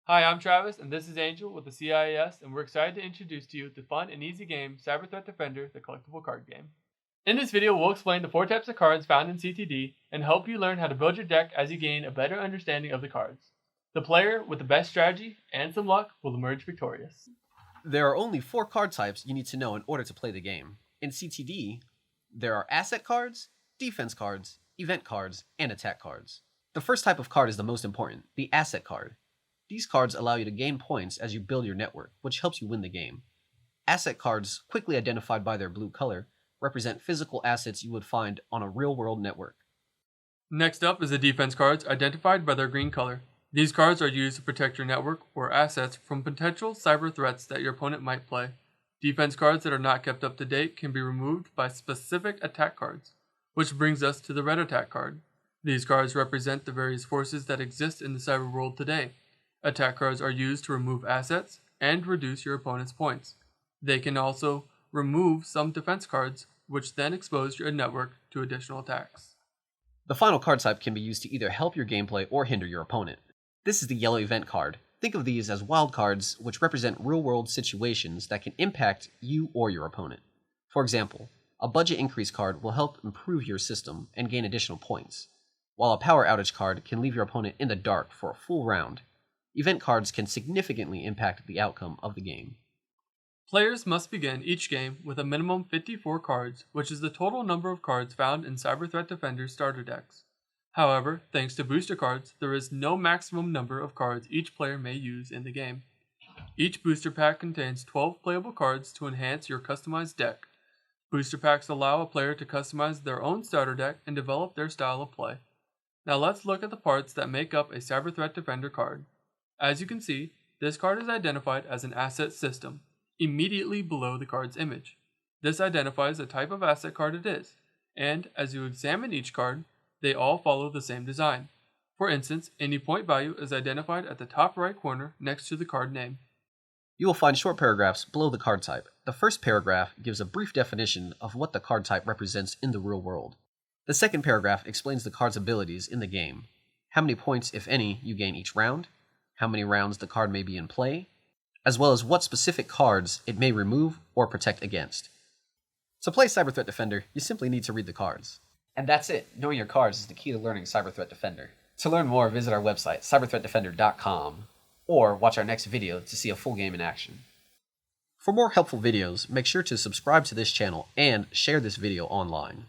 Hi, I'm Travis, and this is Angel with the CIAS, and we're excited to introduce to you the fun and easy game, Cyber Threat Defender, the Collectible Card Game. In this video, we'll explain the 4 types of cards found in CTD and help you learn how to build your deck as you gain a better understanding of the cards. The player with the best strategy and some luck will emerge victorious. There are only 4 card types you need to know in order to play the game. In CTD, there are asset cards, defense cards, event cards, and attack cards. The first type of card is the most important, the asset card. These cards allow you to gain points as you build your network, which helps you win the game. Asset cards, quickly identified by their blue color, represent physical assets you would find on a real-world network. Next up is the defense cards, identified by their green color. These cards are used to protect your network or assets from potential cyber threats that your opponent might play. Defense cards that are not kept up to date can be removed by specific attack cards, which brings us to the red attack card. These cards represent the various forces that exist in the cyber world today. Attack cards are used to remove assets and reduce your opponent's points. They can also remove some defense cards, which then expose your network to additional attacks. The final card type can be used to either help your gameplay or hinder your opponent. This is the yellow event card. Think of these as wild cards, which represent real-world situations that can impact you or your opponent. For example, a budget increase card will help improve your system and gain additional points, while a power outage card can leave your opponent in the dark for a full round. Event cards can significantly impact the outcome of the game. Players must begin each game with a minimum 54 cards, which is the total number of cards found in Cyber Threat Defender's starter decks. However, thanks to booster cards, there is no maximum number of cards each player may use in the game. Each booster pack contains 12 playable cards to enhance your customized deck. Booster packs allow a player to customize their own starter deck and develop their style of play. Now let's look at the parts that make up a Cyber Threat Defender card. As you can see, this card is identified as an asset system, immediately below the card's image. This identifies the type of asset card it is, and as you examine each card, they all follow the same design. For instance, any point value is identified at the top right corner next to the card name. You will find short paragraphs below the card type. The first paragraph gives a brief definition of what the card type represents in the real world. The second paragraph explains the card's abilities in the game, how many points, if any, you gain each round, how many rounds the card may be in play, as well as what specific cards it may remove or protect against. To play Cyber Threat Defender, you simply need to read the cards. And that's it. Knowing your cards is the key to learning Cyber Threat Defender. To learn more, visit our website, cyberthreatdefender.com, or watch our next video to see a full game in action. For more helpful videos, make sure to subscribe to this channel and share this video online.